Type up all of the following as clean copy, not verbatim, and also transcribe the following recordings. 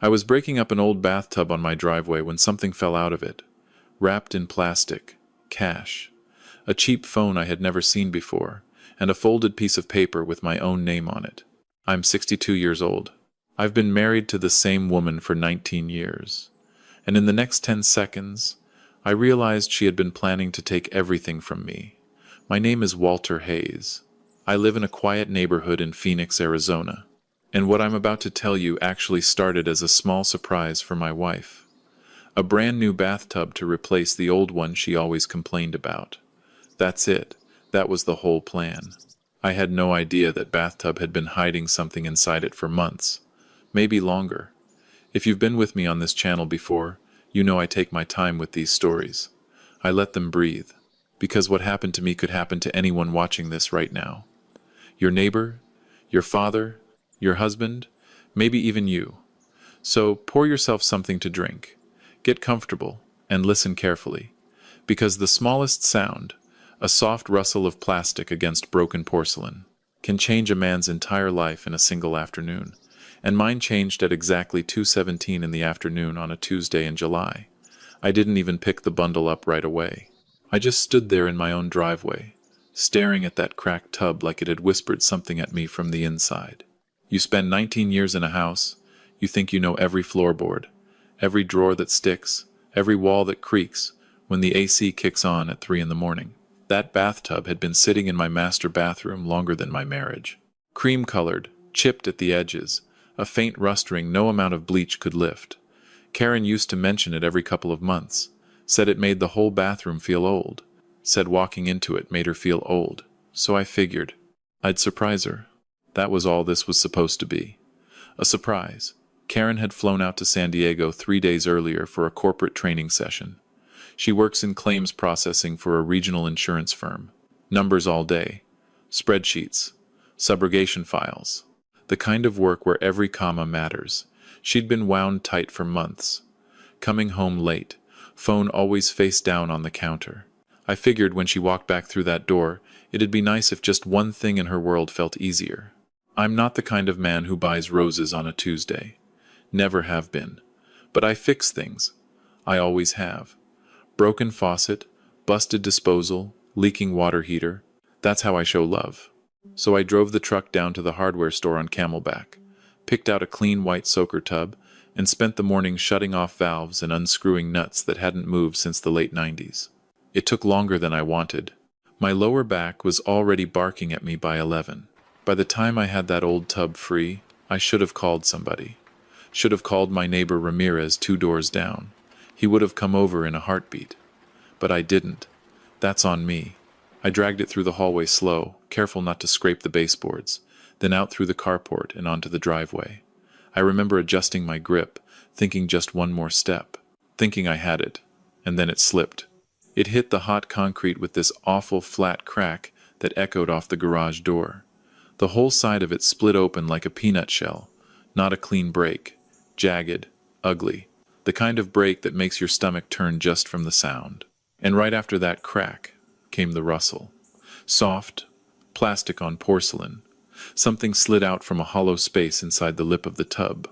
I was breaking up an old bathtub on my driveway when something fell out of it, wrapped in plastic, cash, a cheap phone I had never seen before, and a folded piece of paper with my own name on it. I'm 62 years old. I've been married to the same woman for 19 years. And in the next 10 seconds, I realized she had been planning to take everything from me. My name is Walter Hayes. I live in a quiet neighborhood in Phoenix, Arizona. And what I'm about to tell you actually started as a small surprise for my wife. A brand new bathtub to replace the old one she always complained about. That's it. That was the whole plan. I had no idea that bathtub had been hiding something inside it for months, maybe longer. If you've been with me on this channel before, you know I take my time with these stories. I let them breathe, because what happened to me could happen to anyone watching this right now. Your neighbor, your father, your husband, maybe even you. So pour yourself something to drink, get comfortable, and listen carefully, because the smallest sound, a soft rustle of plastic against broken porcelain, can change a man's entire life in a single afternoon. And mine changed at exactly 2:17 in the afternoon on a Tuesday in July. I didn't even pick the bundle up right away. I just stood there in my own driveway, staring at that cracked tub like it had whispered something at me from the inside. You spend 19 years in a house, you think you know every floorboard, every drawer that sticks, every wall that creaks when the AC kicks on at 3 in the morning. That bathtub had been sitting in my master bathroom longer than my marriage. Cream-colored, chipped at the edges, a faint rustering no amount of bleach could lift. Karen used to mention it every couple of months, said it made the whole bathroom feel old, said walking into it made her feel old. So I figured I'd surprise her. That was all this was supposed to be. A surprise. Karen had flown out to San Diego 3 days earlier for a corporate training session. She works in claims processing for a regional insurance firm. Numbers all day. Spreadsheets. Subrogation files. The kind of work where every comma matters. She'd been wound tight for months. Coming home late. Phone always face down on the counter. I figured when she walked back through that door, it'd be nice if just one thing in her world felt easier. I'm not the kind of man who buys roses on a Tuesday. Never have been. But I fix things. I always have. Broken faucet, busted disposal, leaking water heater. That's how I show love. So I drove the truck down to the hardware store on Camelback, picked out a clean white soaker tub, and spent the morning shutting off valves and unscrewing nuts that hadn't moved since the late 90s. It took longer than I wanted. My lower back was already barking at me by 11. By the time I had that old tub free, I should have called somebody. Should have called my neighbor Ramirez 2 doors down. He would have come over in a heartbeat. But I didn't. That's on me. I dragged it through the hallway slow, careful not to scrape the baseboards, then out through the carport and onto the driveway. I remember adjusting my grip, thinking just one more step, thinking I had it, and then it slipped. It hit the hot concrete with this awful flat crack that echoed off the garage door. The whole side of it split open like a peanut shell, not a clean break, jagged, ugly, the kind of break that makes your stomach turn just from the sound. And right after that crack came the rustle. Soft, plastic on porcelain. Something slid out from a hollow space inside the lip of the tub.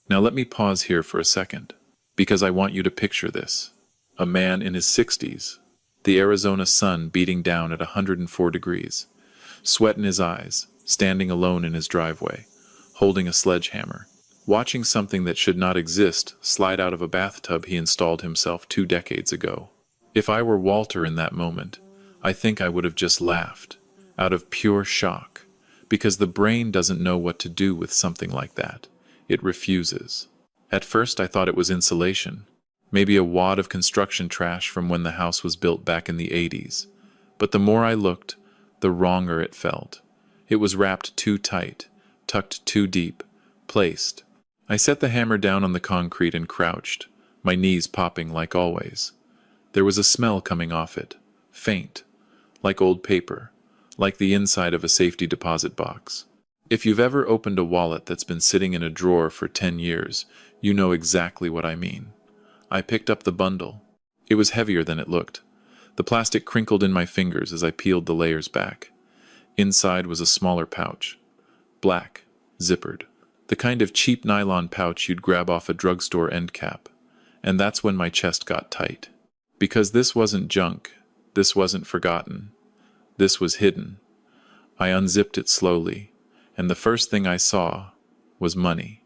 Now let me pause here for a second, because I want you to picture this. A man in his 60s, the Arizona sun beating down at 104 degrees, sweat in his eyes, standing alone in his driveway, holding a sledgehammer, watching something that should not exist slide out of a bathtub he installed himself 2 decades ago. If I were Walter in that moment, I think I would have just laughed, out of pure shock, because the brain doesn't know what to do with something like that. It refuses. At first I thought it was insulation, maybe a wad of construction trash from when the house was built back in the 80s. But the more I looked, the wronger it felt. It was wrapped too tight, tucked too deep, placed. I set the hammer down on the concrete and crouched, my knees popping like always. There was a smell coming off it, faint, like old paper, like the inside of a safety deposit box. If you've ever opened a wallet that's been sitting in a drawer for 10 years, you know exactly what I mean. I picked up the bundle. It was heavier than it looked. The plastic crinkled in my fingers as I peeled the layers back. Inside was a smaller pouch. Black, zippered, The kind of cheap nylon pouch you'd grab off a drugstore end cap. And that's when my chest got tight. Because this wasn't junk, this wasn't forgotten, this was hidden. I unzipped it slowly, and the first thing I saw was money.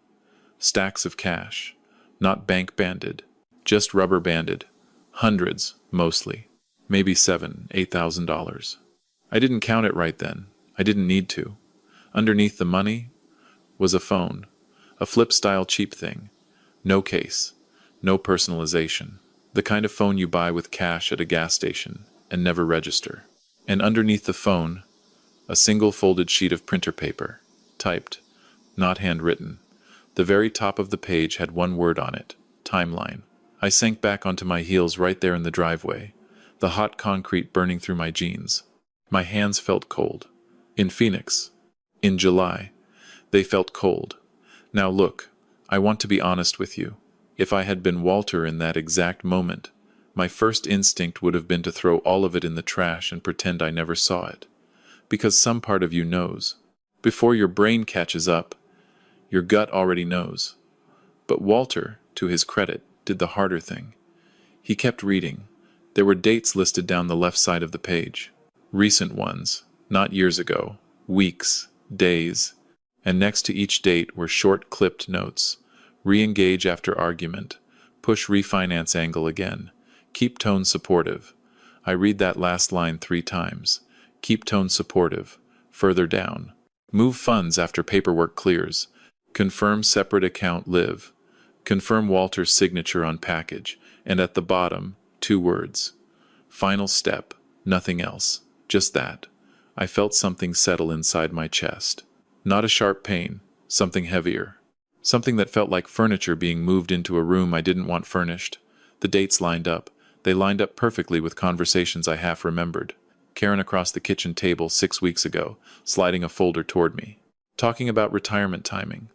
Stacks of cash, not bank banded, just rubber banded. Hundreds, mostly. Maybe $7,000–8,000. I didn't count it right then. I didn't need to. Underneath the money was a phone, a flip-style cheap thing. No case, no personalization. The kind of phone you buy with cash at a gas station and never register. And underneath the phone, a single folded sheet of printer paper, typed, not handwritten. The very top of the page had one word on it, timeline. I sank back onto my heels right there in the driveway, the hot concrete burning through my jeans. My hands felt cold. In Phoenix. In July. They felt cold. Now look, I want to be honest with you. If I had been Walter in that exact moment, my first instinct would have been to throw all of it in the trash and pretend I never saw it. Because some part of you knows. Before your brain catches up, your gut already knows. But Walter, to his credit, did the harder thing. He kept reading. There were dates listed down the left side of the page. Recent ones, not years ago, weeks, days, and next to each date were short clipped notes. Re-engage after argument. Push refinance angle again. Keep tone supportive. I read that last line 3 times. Keep tone supportive. Further down. Move funds after paperwork clears. Confirm separate account live. Confirm Walter's signature on package. And at the bottom, 2 words. Final step. Nothing else. Just that. I felt something settle inside my chest. Not a sharp pain. Something heavier. Something that felt like furniture being moved into a room I didn't want furnished. The dates lined up. They lined up perfectly with conversations I half remembered. Karen across the kitchen table 6 weeks ago, sliding a folder toward me. Talking about retirement timing.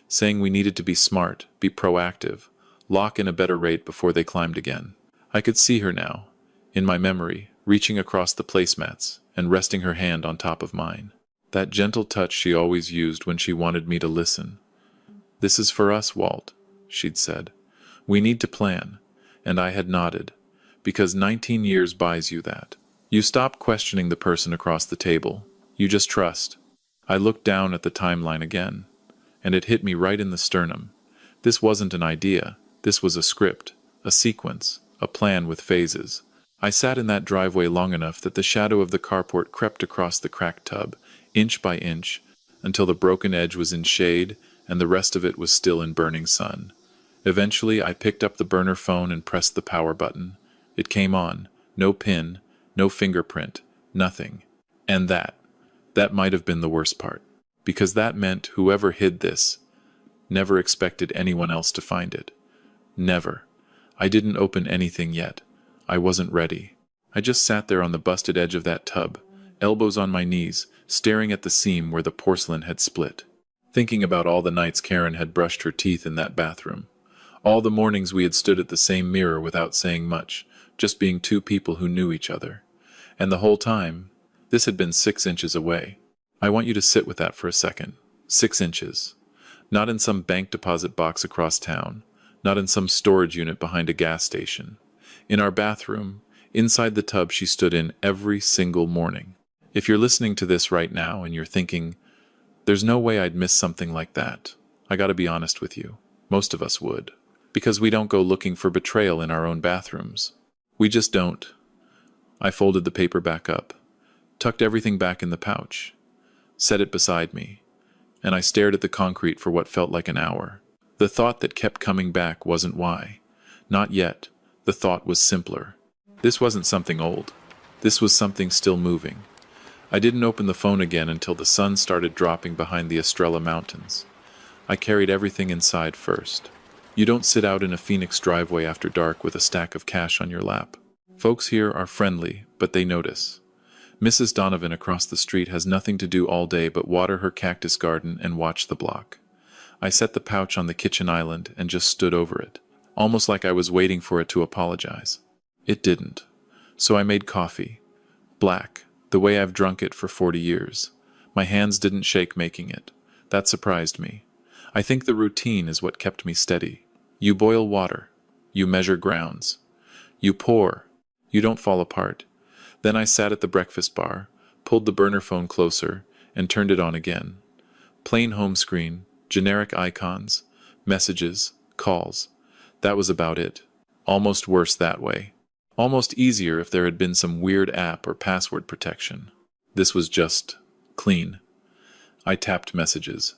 Saying we needed to be smart, be proactive, lock in a better rate before they climbed again. I could see her now, in my memory, reaching across the placemats and resting her hand on top of mine. That gentle touch she always used when she wanted me to listen. "This is for us, Walt," she'd said. "We need to plan." And I had nodded. Because 19 years buys you that. You stop questioning the person across the table. You just trust. I looked down at the timeline again, and it hit me right in the sternum. This wasn't an idea. This was a script, a sequence, a plan with phases. I sat in that driveway long enough that the shadow of the carport crept across the cracked tub, inch by inch, until the broken edge was in shade and the rest of it was still in burning sun. Eventually, I picked up the burner phone and pressed the power button. It came on. No pin, no fingerprint, nothing. And that might have been the worst part. Because that meant whoever hid this never expected anyone else to find it. Never. I didn't open anything yet. I wasn't ready. I just sat there on the busted edge of that tub, elbows on my knees, staring at the seam where the porcelain had split. Thinking about all the nights Karen had brushed her teeth in that bathroom. All the mornings we had stood at the same mirror without saying much, just being 2 people who knew each other. And the whole time, this had been 6 inches away. I want you to sit with that for a second. 6 inches. Not in some bank deposit box across town. Not in some storage unit behind a gas station. In our bathroom, inside the tub she stood in every single morning. If you're listening to this right now and you're thinking, there's no way I'd miss something like that, I gotta be honest with you. Most of us would. Because we don't go looking for betrayal in our own bathrooms. We just don't. I folded the paper back up, tucked everything back in the pouch, set it beside me, and I stared at the concrete for what felt like an hour. The thought that kept coming back wasn't why. Not yet. The thought was simpler. This wasn't something old. This was something still moving. I didn't open the phone again until the sun started dropping behind the Estrella Mountains. I carried everything inside first. You don't sit out in a Phoenix driveway after dark with a stack of cash on your lap. Folks here are friendly, but they notice. Mrs. Donovan across the street has nothing to do all day but water her cactus garden and watch the block. I set the pouch on the kitchen island and just stood over it, almost like I was waiting for it to apologize. It didn't. So I made coffee. Black, the way I've drunk it for 40 years. My hands didn't shake making it. That surprised me. I think the routine is what kept me steady. You boil water. You measure grounds. You pour. You don't fall apart. Then I sat at the breakfast bar, pulled the burner phone closer, and turned it on again. Plain home screen, generic icons, messages, calls. That was about it. Almost worse that way. Almost easier if there had been some weird app or password protection. This was just clean. I tapped messages.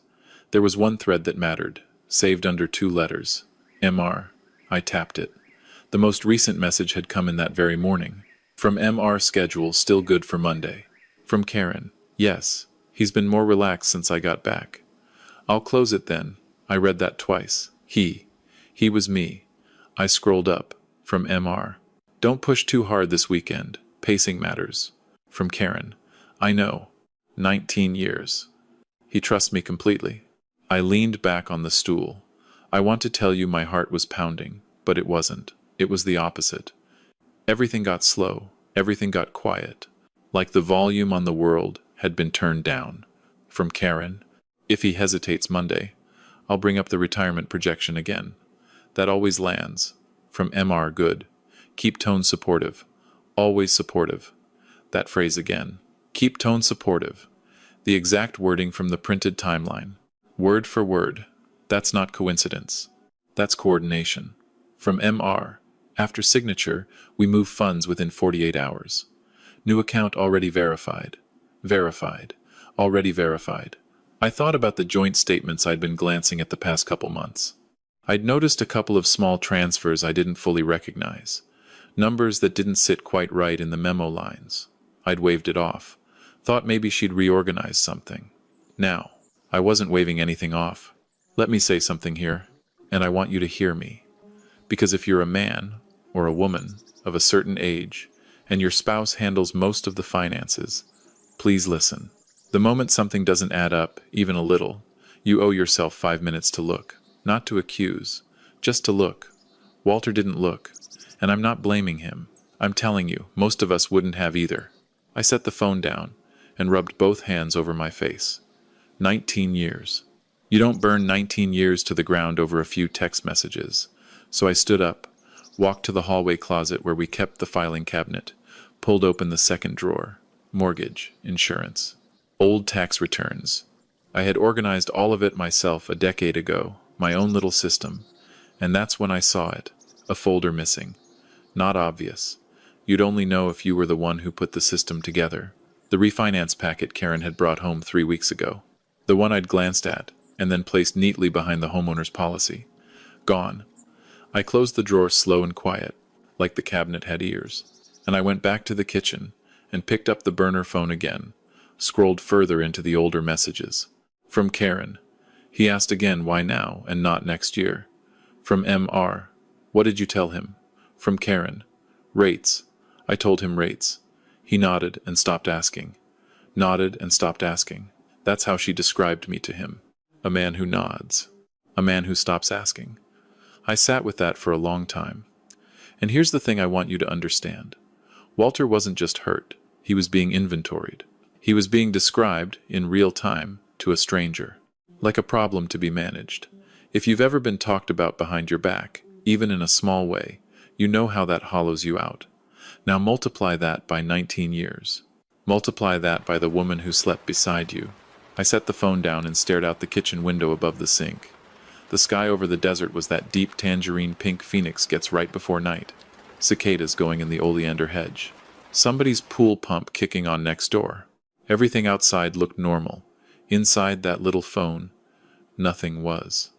There was one thread that mattered, saved under 2 letters. MR. I tapped it. The most recent message had come in that very morning. From MR, schedule still good for Monday. From Karen. Yes, he's been more relaxed since I got back. I'll close it then. I read that twice. He was me. I scrolled up. From MR. Don't push too hard this weekend. Pacing matters. From Karen. I know. 19 years. He trusts me completely. I leaned back on the stool. I want to tell you my heart was pounding, but it wasn't. It was the opposite. Everything got slow. Everything got quiet. Like the volume on the world had been turned down. From Karen. If he hesitates Monday, I'll bring up the retirement projection again. That always lands. From MR. Good. Keep tone supportive. Always supportive. That phrase again. Keep tone supportive. The exact wording from the printed timeline. Word for word. That's not coincidence. That's coordination. From MR. After signature, we move funds within 48 hours. New account already verified. Verified. Already verified. I thought about the joint statements I'd been glancing at the past couple months. I'd noticed a couple of small transfers I didn't fully recognize. Numbers that didn't sit quite right in the memo lines. I'd waved it off. Thought maybe she'd reorganize something. Now, I wasn't waving anything off. Let me say something here, and I want you to hear me. Because if you're a man, or a woman, of a certain age, and your spouse handles most of the finances, please listen. The moment something doesn't add up, even a little, you owe yourself 5 minutes to look. Not to accuse, just to look. Walter didn't look, and I'm not blaming him. I'm telling you, most of us wouldn't have either. I set the phone down and rubbed both hands over my face. 19 years. You don't burn 19 years to the ground over a few text messages. So I stood up, walked to the hallway closet where we kept the filing cabinet, pulled open the second drawer. Mortgage, insurance, old tax returns. I had organized all of it myself a decade ago, my own little system. And that's when I saw it, a folder missing. Not obvious. You'd only know if you were the one who put the system together. The refinance packet Karen had brought home 3 weeks ago. The one I'd glanced at, and then placed neatly behind the homeowner's policy. Gone. I closed the drawer slow and quiet, like the cabinet had ears, and I went back to the kitchen and picked up the burner phone again, scrolled further into the older messages. From Karen. He asked again why now and not next year. From MR. What did you tell him? From Karen. Rates. I told him rates. He nodded and stopped asking. Nodded and stopped asking. That's how she described me to him. A man who nods. A man who stops asking. I sat with that for a long time. And here's the thing I want you to understand. Walter wasn't just hurt. He was being inventoried. He was being described, in real time, to a stranger. Like a problem to be managed. If you've ever been talked about behind your back, even in a small way, you know how that hollows you out. Now multiply that by 19 years. Multiply that by the woman who slept beside you. I set the phone down and stared out the kitchen window above the sink. The sky over the desert was that deep tangerine pink phoenix gets right before night. Cicadas going in the oleander hedge. Somebody's pool pump kicking on next door. Everything outside looked normal. Inside that little phone, nothing was.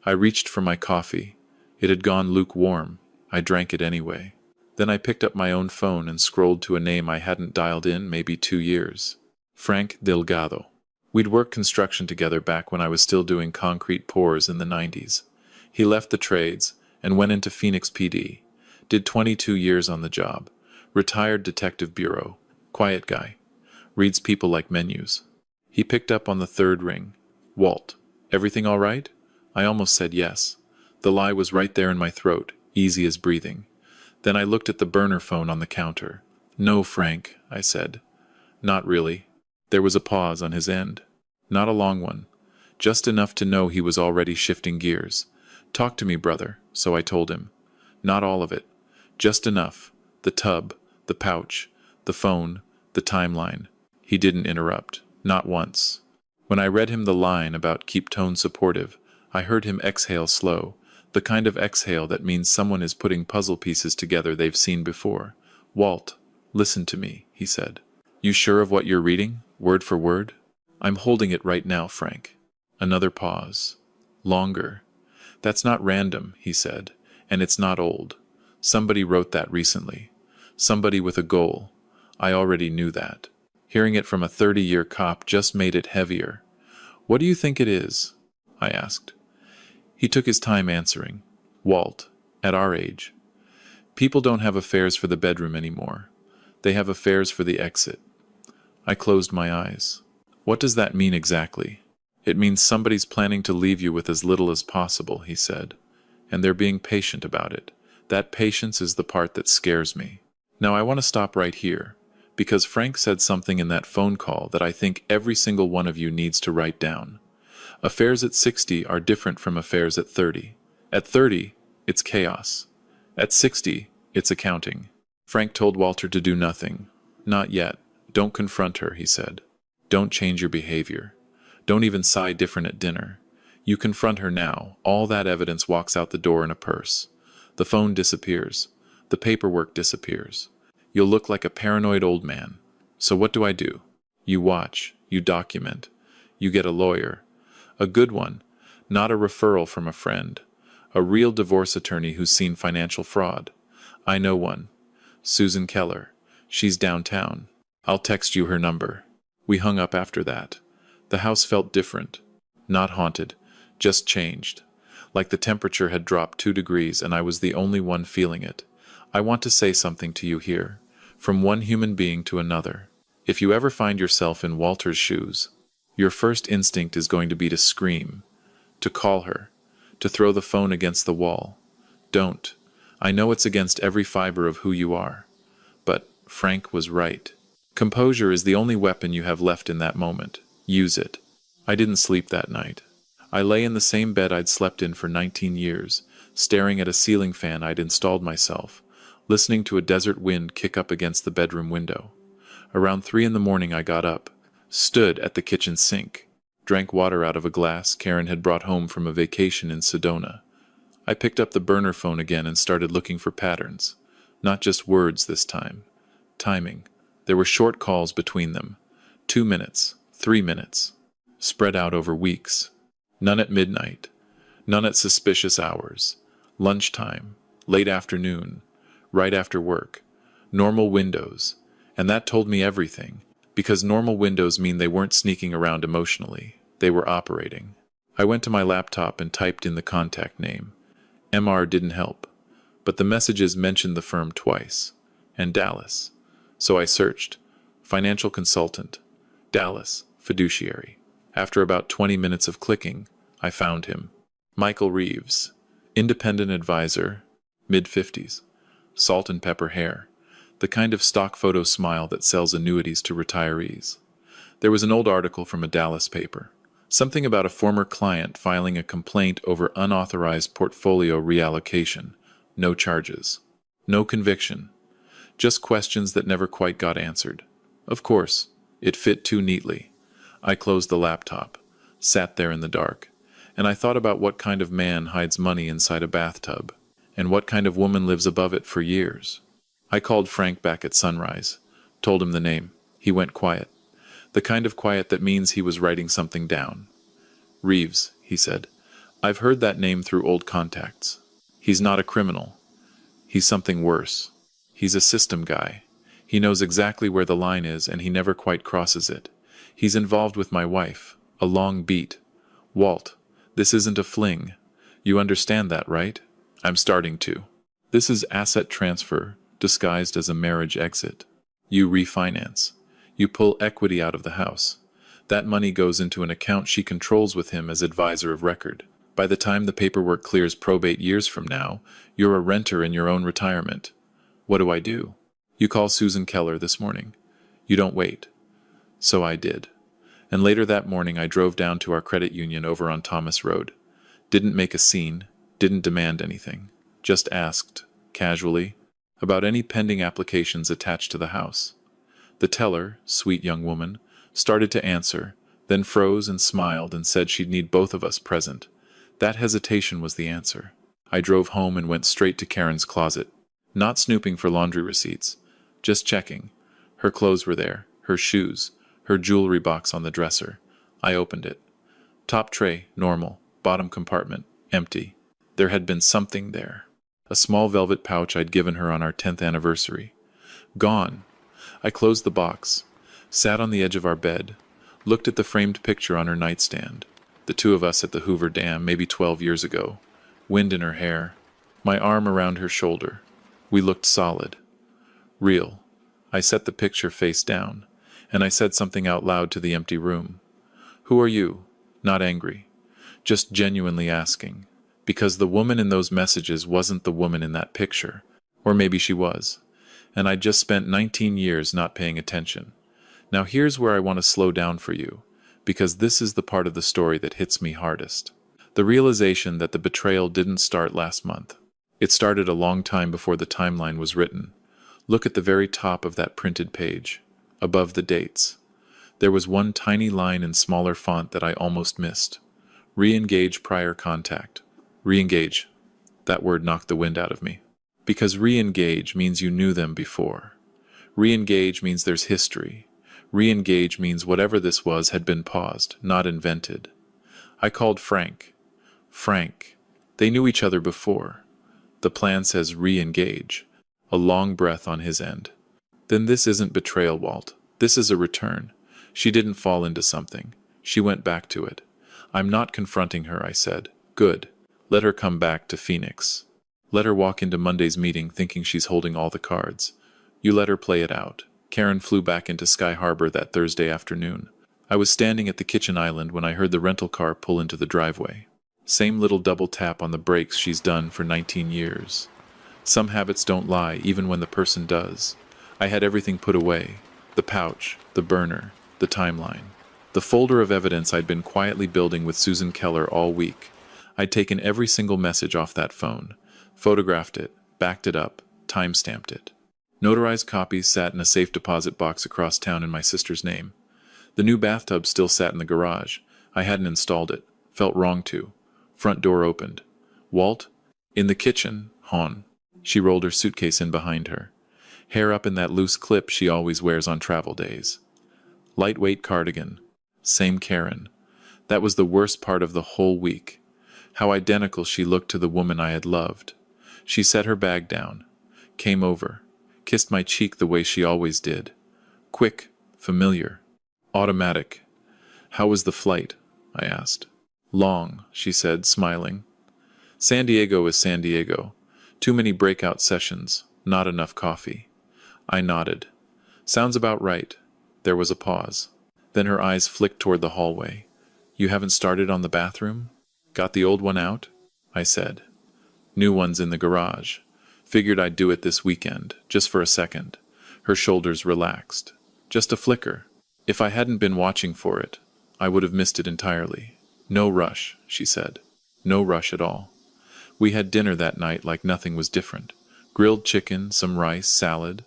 I reached for my coffee. It had gone lukewarm. I drank it anyway. Then I picked up my own phone and scrolled to a name I hadn't dialed in maybe 2 years. Frank Delgado. We'd worked construction together back when I was still doing concrete pours in the 90s. He left the trades and went into Phoenix PD. Did 22 years on the job. Retired detective bureau. Quiet guy. Reads people like menus. He picked up on the third ring. Walt. Everything all right? I almost said yes. The lie was right there in my throat, easy as breathing. Then I looked at the burner phone on the counter. No, Frank, I said. Not really. There was a pause on his end. Not a long one. just enough to know he was already shifting gears. "Talk to me, brother," so I told him. "Not all of it. Just enough. The tub, the pouch, the phone, the timeline." He didn't interrupt. Not once. When I read him the line about keep tone supportive, I heard him exhale slow, the kind of exhale that means someone is putting puzzle pieces together they've seen before. "Walt, listen to me," he said. "You sure of what you're reading, word for word?" "I'm holding it right now, Frank." Another pause. Longer. "That's not random," he said, "and it's not old. Somebody wrote that recently. Somebody with a goal. I already knew that. Hearing it from a 30-year cop just made it heavier." "What do you think it is?" I asked. He took his time answering. "Walt, at our age, people don't have affairs for the bedroom anymore. They have affairs for the exit." I closed my eyes. "What does that mean exactly?" "It means somebody's planning to leave you with as little as possible," he said. "And they're being patient about it. That patience is the part that scares me." Now I want to stop right here, because Frank said something in that phone call that I think every single one of you needs to write down. Affairs at 60 are different from affairs at 30. At 30, it's chaos. At 60, it's accounting. Frank told Walter to do nothing. "Not yet. Don't confront her," he said. "Don't change your behavior. Don't even sigh different at dinner. You confront her now, all that evidence walks out the door in a purse. The phone disappears. The paperwork disappears. You'll look like a paranoid old man. So what do? You watch, you document, you get a lawyer. A good one, not a referral from a friend. A real divorce attorney who's seen financial fraud. I know one. Susan Keller. She's downtown. I'll text you her number." We hung up after that. The house felt different. Not haunted, just changed. Like the temperature had dropped 2 degrees and I was the only one feeling it. I want to say something to you here, from one human being to another. If you ever find yourself in Walter's shoes, your first instinct is going to be to scream, to call her, to throw the phone against the wall. Don't. I know it's against every fiber of who you are. But Frank was right. Composure is the only weapon you have left in that moment. Use it. I didn't sleep that night. I lay in the same bed I'd slept in for 19 years, staring at a ceiling fan I'd installed myself, listening to a desert wind kick up against the bedroom window. Around 3 in the morning I got up, stood at the kitchen sink, drank water out of a glass Karen had brought home from a vacation in Sedona. I picked up the burner phone again and started looking for patterns. Not just words this time. Timing. There were short calls between them. 2 minutes, 3 minutes. Spread out over weeks. None at midnight. None at suspicious hours. Lunchtime. Late afternoon. Right after work. Normal windows. And that told me everything. Because normal windows mean they weren't sneaking around emotionally. They were operating. I went to my laptop and typed in the contact name. MR didn't help. But the messages mentioned the firm twice. And Dallas. So I searched. Financial consultant. Dallas. Fiduciary. After about 20 minutes of clicking, I found him. Michael Reeves. Independent advisor. Mid-50s. Salt and pepper hair. The kind of stock photo smile that sells annuities to retirees. There was an old article from a Dallas paper. Something about a former client filing a complaint over unauthorized portfolio reallocation. No charges. No conviction. Just questions that never quite got answered. Of course, it fit too neatly. I closed the laptop, sat there in the dark, and I thought about what kind of man hides money inside a bathtub, and what kind of woman lives above it for years. I called Frank back at sunrise, told him the name. He went quiet. The kind of quiet that means he was writing something down. "Reeves," he said. "I've heard that name through old contacts. He's not a criminal. He's something worse. He's a system guy. He knows exactly where the line is and he never quite crosses it. He's involved with my wife. A long beat. Walt, this isn't a fling. You understand that, right? I'm starting to. This is asset transfer disguised as a marriage exit. You refinance. You pull equity out of the house. That money goes into an account she controls with him as advisor of record. By the time the paperwork clears probate years from now, you're a renter in your own retirement. What do? You call Susan Keller this morning. You don't wait. So I did. And later that morning I drove down to our credit union over on Thomas Road. Didn't make a scene, didn't demand anything. Just asked, casually, about any pending applications attached to the house. The teller, sweet young woman, started to answer, then froze and smiled and said she'd need both of us present. That hesitation was the answer. I drove home and went straight to Karen's closet. Not snooping for laundry receipts, just checking. Her clothes were there, her shoes, her jewelry box on the dresser. I opened it. Top tray, normal. Bottom compartment, empty. There had been something there. A small velvet pouch I'd given her on our 10th anniversary. Gone. I closed the box, sat on the edge of our bed, looked at the framed picture on her nightstand. The two of us at the Hoover Dam, maybe 12 years ago. Wind in her hair. My arm around her shoulder. We looked solid. Real. I set the picture face down, and I said something out loud to the empty room. Who are you? Not angry. Just genuinely asking. Because the woman in those messages wasn't the woman in that picture. Or maybe she was. And I'd just spent 19 years not paying attention. Now here's where I want to slow down for you, because this is the part of the story that hits me hardest. The realization that the betrayal didn't start last month. It started a long time before the timeline was written. Look at the very top of that printed page, above the dates. There was one tiny line in smaller font that I almost missed. Re-engage prior contact. Re-engage. That word knocked the wind out of me. Because re-engage means you knew them before. Re-engage means there's history. Re-engage means whatever this was had been paused, not invented. I called Frank. Frank. They knew each other before. The plan says re-engage. A long breath on his end. Then this isn't betrayal, Walt. This is a return. She didn't fall into something. She went back to it. I'm not confronting her, I said. Good. Let her come back to Phoenix. Let her walk into Monday's meeting thinking she's holding all the cards. You let her play it out. Karen flew back into Sky Harbor that Thursday afternoon. I was standing at the kitchen island when I heard the rental car pull into the driveway. Same little double tap on the brakes she's done for 19 years. Some habits don't lie, even when the person does. I had everything put away. The pouch, the burner, the timeline. The folder of evidence I'd been quietly building with Susan Keller all week. I'd taken every single message off that phone, photographed it, backed it up, time-stamped it. Notarized copies sat in a safe deposit box across town in my sister's name. The new bathtub still sat in the garage. I hadn't installed it. Felt wrong to. Front door opened. Walt? In the kitchen, Hon. She rolled her suitcase in behind her. Hair up in that loose clip she always wears on travel days. Lightweight cardigan. Same Karen. That was the worst part of the whole week. How identical she looked to the woman I had loved. She set her bag down, came over, kissed my cheek the way she always did. Quick, familiar, automatic. How was the flight? I asked. Long, she said, smiling. San Diego is San Diego. Too many breakout sessions, not enough coffee. I nodded. Sounds about right. There was a pause. Then her eyes flicked toward the hallway. You haven't started on the bathroom? Got the old one out? I said. New one's in the garage. Figured I'd do it this weekend, just for a second. Her shoulders relaxed. Just a flicker. If I hadn't been watching for it, I would have missed it entirely. No rush, she said. No rush at all. We had dinner that night like nothing was different. Grilled chicken, some rice, salad.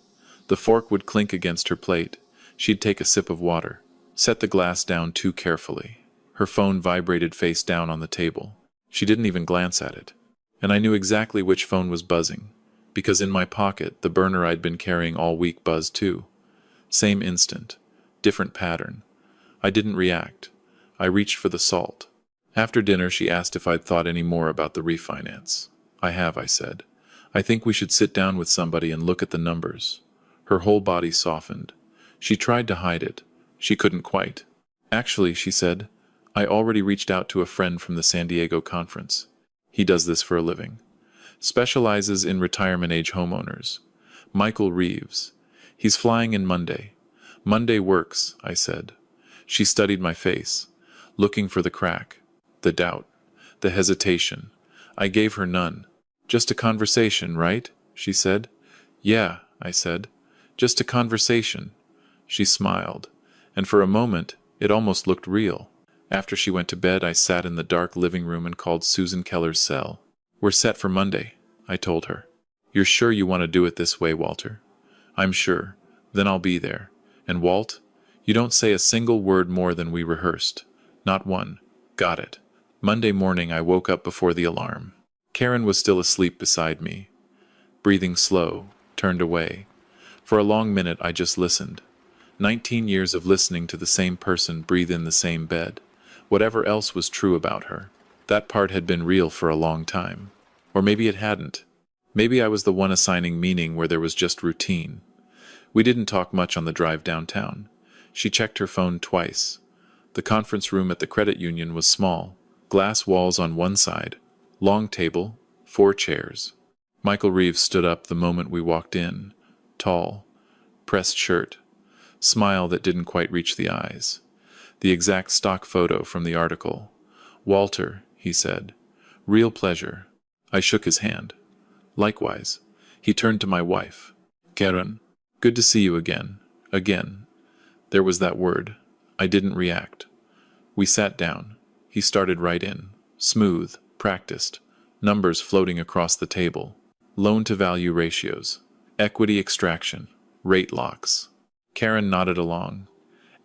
The fork would clink against her plate. She'd take a sip of water. Set the glass down too carefully. Her phone vibrated face down on the table. She didn't even glance at it. And I knew exactly which phone was buzzing, because in my pocket the burner I'd been carrying all week buzzed too. Same instant. Different pattern. I didn't react. I reached for the salt. After dinner she asked if I'd thought any more about the refinance. I have, I said. I think we should sit down with somebody and look at the numbers. Her whole body softened. She tried to hide it. She couldn't quite. Actually, she said, I already reached out to a friend from the San Diego conference. He does this for a living. Specializes in retirement-age homeowners. Michael Reeves. He's flying in Monday. Monday works, I said. She studied my face, looking for the crack, the doubt, the hesitation. I gave her none. Just a conversation, right? She said. Yeah, I said. Just a conversation. She smiled, and for a moment It almost looked real. After she went to bed, I sat in the dark living room and called Susan Keller's cell. "We're set for Monday," I told her. "You're sure you want to do it this way, Walter?" "I'm sure. Then I'll be there. And Walt, you don't say a single word more than we rehearsed. Not one." "Got it." Monday morning I woke up before the alarm. Karen was still asleep beside me. Breathing slow, turned away. For a long minute I just listened. 19 years of listening to the same person breathe in the same bed. Whatever else was true about her, that part had been real for a long time. Or maybe it hadn't. Maybe I was the one assigning meaning where there was just routine. We didn't talk much on the drive downtown. She checked her phone twice. The conference room at the credit union was small, glass walls on one side, long table, 4 chairs. Michael Reeves stood up the moment we walked in, tall, pressed shirt, smile that didn't quite reach the eyes. The exact stock photo from the article. "Walter," he said. "Real pleasure." I shook his hand. "Likewise." He turned to my wife. "Karen, good to see you again." Again. There was that word. I didn't react. We sat down. He started right in. Smooth, practiced. Numbers floating across the table. Loan-to-value ratios. Equity extraction. Rate locks. Karen nodded along,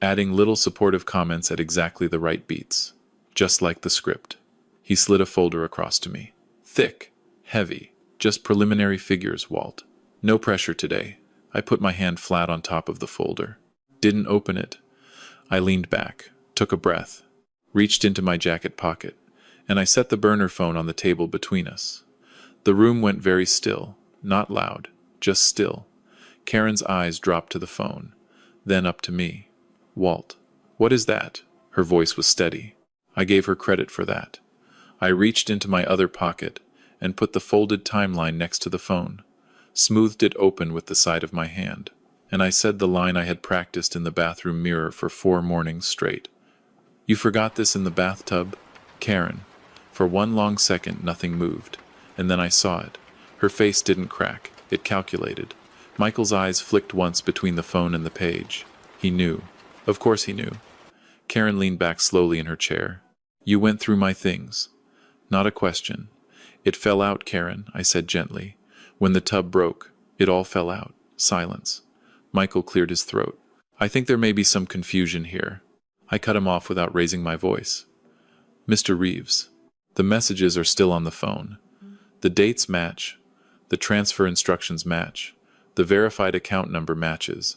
adding little supportive comments at exactly the right beats. Just like the script. He slid a folder across to me. "Thick. Heavy. Just preliminary figures, Walt. No pressure today." I put my hand flat on top of the folder. Didn't open it. I leaned back, took a breath, reached into my jacket pocket, and I set the burner phone on the table between us. The room went very still, not loud, just still. Karen's eyes dropped to the phone, then up to me. "Walt, what is that?" Her voice was steady. I gave her credit for that. I reached into my other pocket and put the folded timeline next to the phone, smoothed it open with the side of my hand, and I said the line I had practiced in the bathroom mirror for 4 mornings straight. "You forgot this in the bathtub?" Karen. For one long second nothing moved, and then I saw it. Her face didn't crack, it calculated. Michael's eyes flicked once between the phone and the page. He knew. Of course he knew. Karen leaned back slowly in her chair. "You went through my things." Not a question. "It fell out, Karen," I said gently. "When the tub broke, it all fell out." Silence. Michael cleared his throat. "I think there may be some confusion here." I cut him off without raising my voice. "Mr. Reeves, the messages are still on the phone. The dates match. The transfer instructions match. The verified account number matches.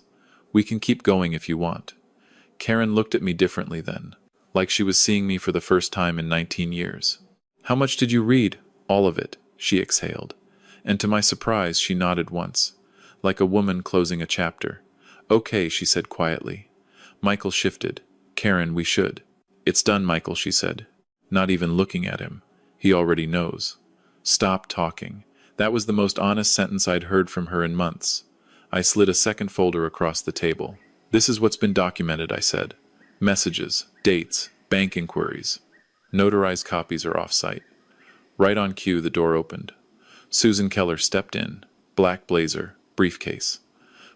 We can keep going if you want." Karen looked at me differently then, like she was seeing me for the first time in 19 years. "How much did you read?" "All of it," she exhaled. And to my surprise, she nodded once, like a woman closing a chapter. "Okay," she said quietly. Michael shifted. "Karen, we should." "It's done, Michael," she said, not even looking at him. He already knows. "Stop talking." That was the most honest sentence I'd heard from her in months. I slid a second folder across the table. "This is what's been documented," I said. "Messages, dates, bank inquiries. Notarized copies are off-site." Right on cue, the door opened. Susan Keller stepped in, black blazer, briefcase.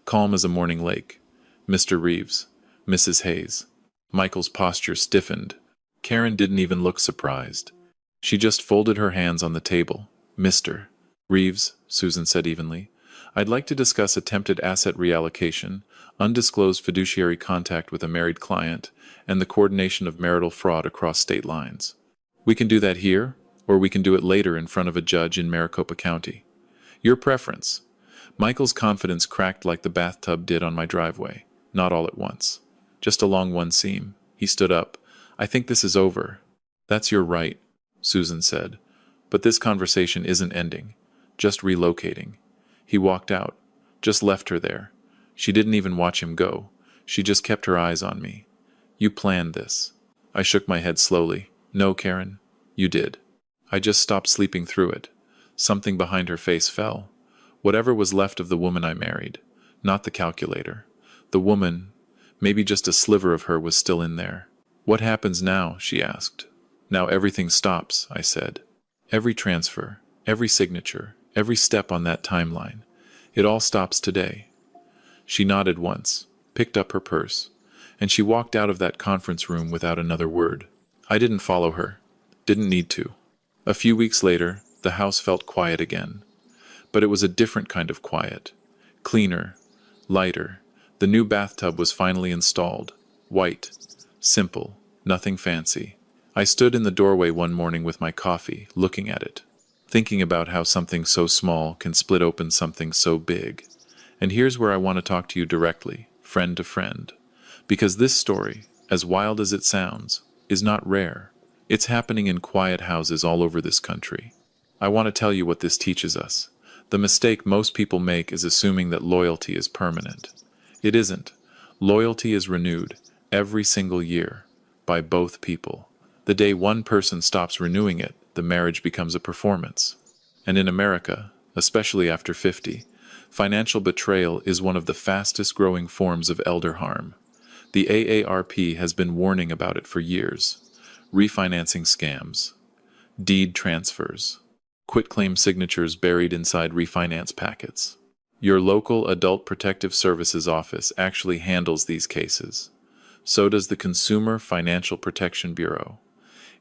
Calm as a morning lake. "Mr. Reeves, Mrs. Hayes." Michael's posture stiffened. Karen didn't even look surprised. She just folded her hands on the table. "Mr. Reeves," Susan said evenly, "I'd like to discuss attempted asset reallocation, undisclosed fiduciary contact with a married client, and the coordination of marital fraud across state lines. We can do that here, or we can do it later in front of a judge in Maricopa County. Your preference." Michael's confidence cracked like the bathtub did on my driveway, not all at once. Just along one seam. He stood up. "I think this is over." "That's your right," Susan said. "But this conversation isn't ending. Just relocating." He walked out. Just left her there. She didn't even watch him go. She just kept her eyes on me. "You planned this." I shook my head slowly. "No, Karen. You did." I just stopped sleeping through it. Something behind her face fell. Whatever was left of the woman I married. Not the calculator. The woman, maybe just a sliver of her, was still in there. "What happens now?" she asked. "Now everything stops," I said. "Every transfer, every signature, every step on that timeline. It all stops today." She nodded once, picked up her purse, and she walked out of that conference room without another word. I didn't follow her. Didn't need to. A few weeks later, the house felt quiet again. But it was a different kind of quiet. Cleaner, lighter. The new bathtub was finally installed. White. Simple. Nothing fancy. I stood in the doorway one morning with my coffee, looking at it, thinking about how something so small can split open something so big. And here's where I want to talk to you directly, friend to friend. Because this story, as wild as it sounds, is not rare. It's happening in quiet houses all over this country. I want to tell you what this teaches us. The mistake most people make is assuming that loyalty is permanent. It isn't. Loyalty is renewed every single year by both people. The day one person stops renewing it, the marriage becomes a performance. And in America, especially after 50, financial betrayal is one of the fastest growing forms of elder harm. The AARP has been warning about it for years. Refinancing scams, deed transfers, quitclaim signatures buried inside refinance packets. Your local Adult Protective Services office actually handles these cases. So does the Consumer Financial Protection Bureau.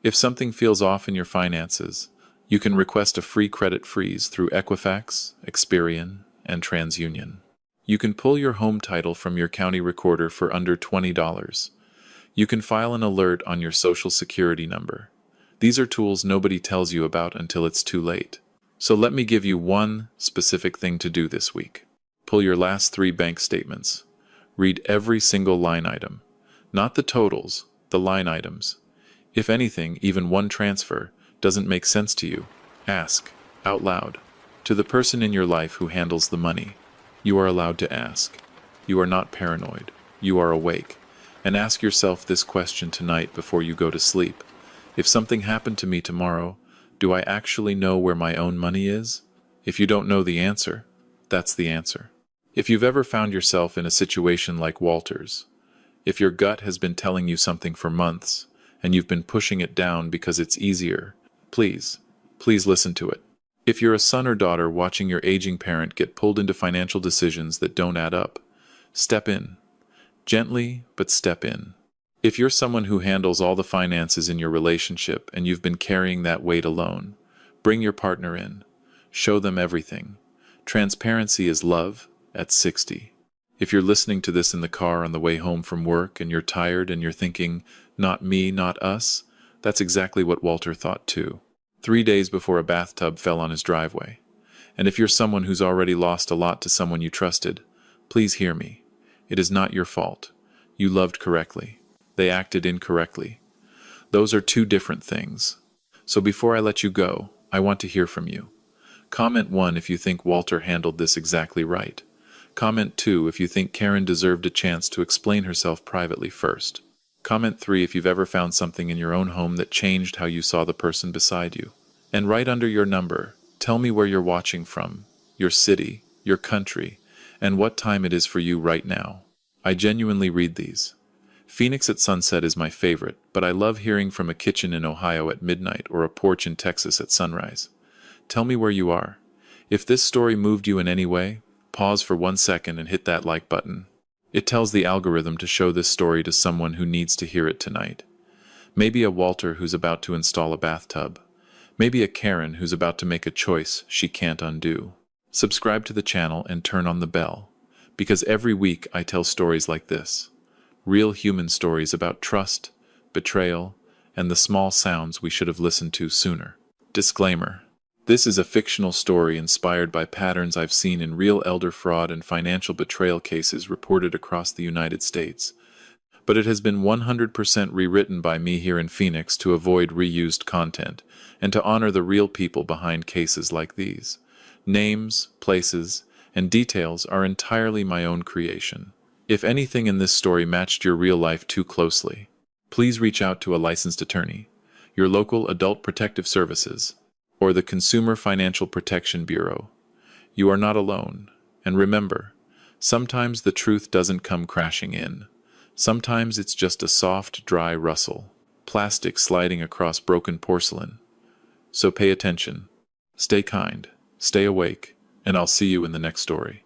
If something feels off in your finances, you can request a free credit freeze through Equifax, Experian, and TransUnion. You can pull your home title from your county recorder for under $20. You can file an alert on your Social Security number. These are tools nobody tells you about until it's too late. So let me give you one specific thing to do this week. Pull your last 3 bank statements. Read every single line item. Not the totals, the line items. If anything, even one transfer doesn't make sense to you, ask, out loud, to the person in your life who handles the money. You are allowed to ask. You are not paranoid. You are awake. And ask yourself this question tonight before you go to sleep. If something happened to me tomorrow, do I actually know where my own money is? If you don't know the answer, that's the answer. If you've ever found yourself in a situation like Walter's, if your gut has been telling you something for months, and you've been pushing it down because it's easier, please listen to it. If you're a son or daughter watching your aging parent get pulled into financial decisions that don't add up, step in. Gently, but step in. If you're someone who handles all the finances in your relationship and you've been carrying that weight alone, bring your partner in. Show them everything. Transparency is love at 60. If you're listening to this in the car on the way home from work and you're tired and you're thinking, not me, not us, that's exactly what Walter thought too. 3 days before a bathtub fell on his driveway. And if you're someone who's already lost a lot to someone you trusted, please hear me. It is not your fault. You loved correctly. They acted incorrectly. Those are 2 different things. So before I let you go, I want to hear from you. Comment 1 if you think Walter handled this exactly right. Comment 2 if you think Karen deserved a chance to explain herself privately first. Comment 3 if you've ever found something in your own home that changed how you saw the person beside you. And right under your number, tell me where you're watching from, your city, your country, and what time it is for you right now. I genuinely read these. Phoenix at sunset is my favorite, but I love hearing from a kitchen in Ohio at midnight or a porch in Texas at sunrise. Tell me where you are. If this story moved you in any way, pause for 1 second and hit that like button. It tells the algorithm to show this story to someone who needs to hear it tonight. Maybe a Walter who's about to install a bathtub. Maybe a Karen who's about to make a choice she can't undo. Subscribe to the channel and turn on the bell, because every week I tell stories like this. Real human stories about trust, betrayal, and the small sounds we should have listened to sooner. Disclaimer. This is a fictional story inspired by patterns I've seen in real elder fraud and financial betrayal cases reported across the United States. But it has been 100% rewritten by me here in Phoenix to avoid reused content and to honor the real people behind cases like these. Names, places, and details are entirely my own creation. If anything in this story matched your real life too closely, please reach out to a licensed attorney, your local Adult Protective Services, or the Consumer Financial Protection Bureau. You are not alone. And remember, sometimes the truth doesn't come crashing in. Sometimes it's just a soft, dry rustle, plastic sliding across broken porcelain. So pay attention, stay kind, stay awake, and I'll see you in the next story.